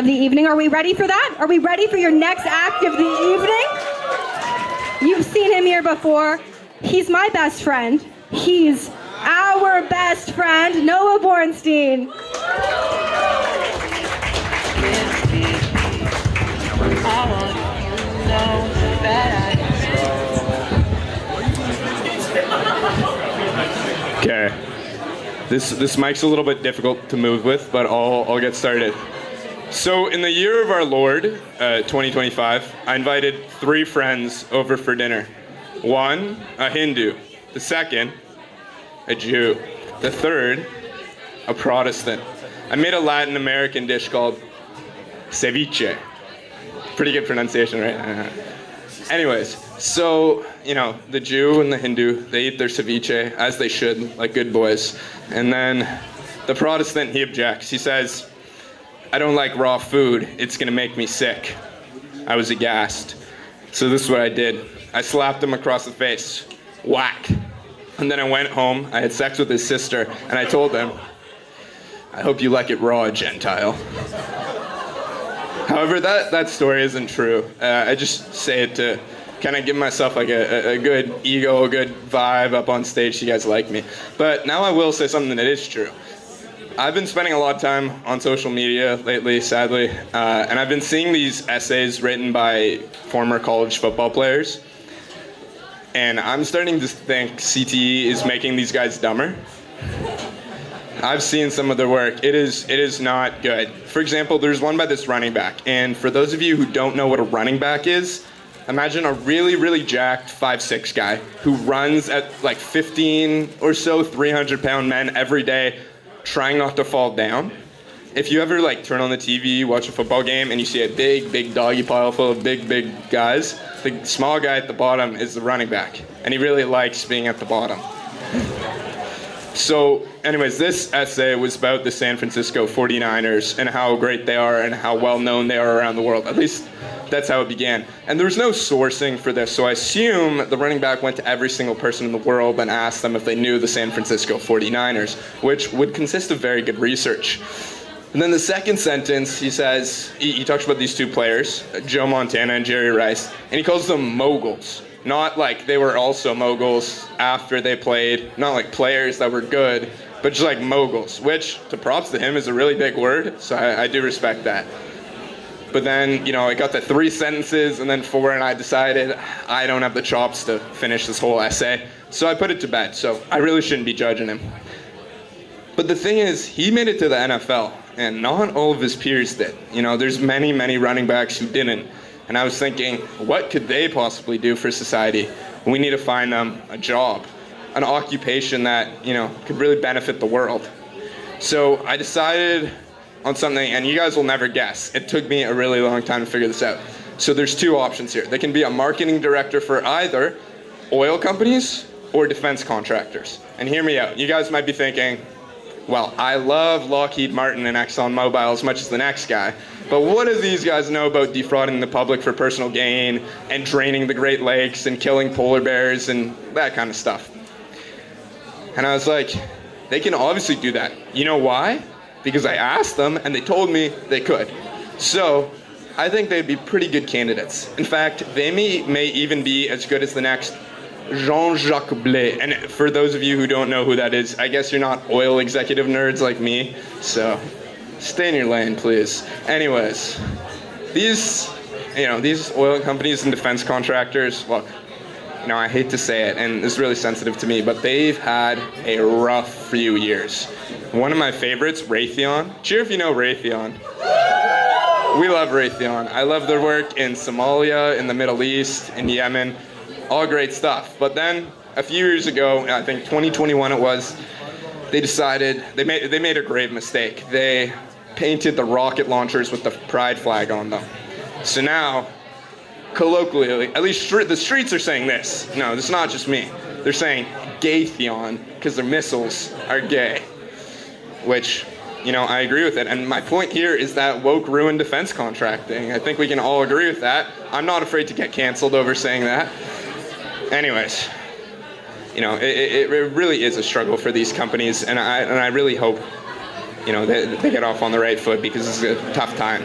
of the evening. Are we ready for that? Are we ready for your next act of the evening? You've seen him here before. He's my best friend. He's our best friend, Noah Bornstein. Okay. This mic's a little bit difficult to move with, but I'll get started. So in the year of our Lord, 2025, I invited 3 friends over for dinner. 1, a Hindu. The 2nd, a Jew. The 3rd, a Protestant. I made a Latin American dish called ceviche. Pretty good pronunciation, right? Anyways, so, the Jew and the Hindu, they eat their ceviche, as they should, like good boys. And then the Protestant, he objects. He says, I don't like raw food. It's going to make me sick. I was aghast. So this is what I did. I slapped him across the face. Whack. And then I went home. I had sex with his sister, and I told him, I hope you like it raw, Gentile. However, that story isn't true. I just say it to kind of give myself like a good ego, a good vibe up on stage so you guys like me. But now I will say something that is true. I've been spending a lot of time on social media lately, sadly, and I've been seeing these essays written by former college football players. And I'm starting to think CTE is making these guys dumber. I've seen some of their work. It is not good. For example, there's one by this running back. And for those of you who don't know what a running back is, imagine a really, really jacked 5'6" guy who runs at like 15 or so 300-pound men every day, trying not to fall down. If you ever turn on the TV, watch a football game, and you see a big doggy pile full of big guys, the small guy at the bottom is the running back. And he really likes being at the bottom. So anyways, this essay was about the San Francisco 49ers and how great they are and how well known they are around the world. At least that's how it began. And there was no sourcing for this, so I assume the running back went to every single person in the world and asked them if they knew the San Francisco 49ers, which would consist of very good research. And then the second sentence, he says, he talks about these 2 players, Joe Montana and Jerry Rice, and he calls them moguls. Not like they were also moguls after they played, not like players that were good, but just like moguls, which, to props to him, is a really big word, so I do respect that. But then, I got to 3 sentences, and then 4, and I decided I don't have the chops to finish this whole essay, so I put it to bed, so I really shouldn't be judging him. But the thing is, he made it to the NFL, and not all of his peers did. There's many running backs who didn't. And I was thinking, what could they possibly do for society? We need to find them a job, an occupation that, could really benefit the world. So I decided on something, and you guys will never guess. It took me a really long time to figure this out. So there's 2 options here. They can be a marketing director for either oil companies or defense contractors. And hear me out. You guys might be thinking, well, I love Lockheed Martin and ExxonMobil as much as the next guy, but what do these guys know about defrauding the public for personal gain and draining the Great Lakes and killing polar bears and that kind of stuff? And I was like, they can obviously do that. You know why? Because I asked them and they told me they could. So I think they'd be pretty good candidates. In fact, they may even be as good as the next Jean-Jacques Blais. And for those of you who don't know who that is, I guess you're not oil executive nerds like me, so stay in your lane, please. Anyways, these oil companies and defense contractors, look, I hate to say it, and it's really sensitive to me, but they've had a rough few years. One of my favorites, Raytheon. Cheer if you know Raytheon. We love Raytheon. I love their work in Somalia, in the Middle East, in Yemen. All great stuff. But then a few years ago, I think 2021 it was, they decided, they made a grave mistake. They painted the rocket launchers with the pride flag on them. So now, colloquially, at least the streets are saying this. No, it's not just me. They're saying Gaytheon because their missiles are gay. Which, I agree with it. And my point here is that woke ruined defense contracting. I think we can all agree with that. I'm not afraid to get canceled over saying that. Anyways, it really is a struggle for these companies, and I really hope, they get off on the right foot because this is a tough time.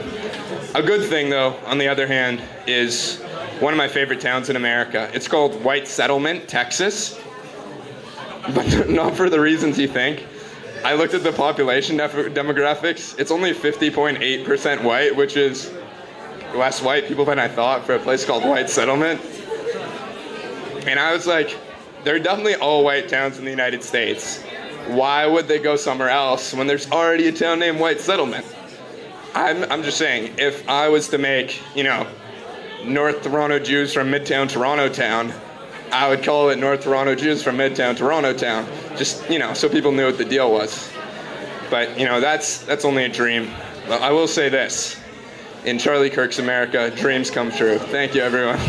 A good thing, though, on the other hand, is one of my favorite towns in America. It's called White Settlement, Texas, but not for the reasons you think. I looked at the population demographics. It's only 50.8% white, which is less white people than I thought for a place called White Settlement. And I was like, there are definitely all white towns in the United States. Why would they go somewhere else when there's already a town named White Settlement? I'm just saying, if I was to make, North Toronto Jews from Midtown Toronto Town, I would call it North Toronto Jews from Midtown Toronto Town. Just, so people knew what the deal was. But, that's only a dream. But I will say this. In Charlie Kirk's America, dreams come true. Thank you, everyone.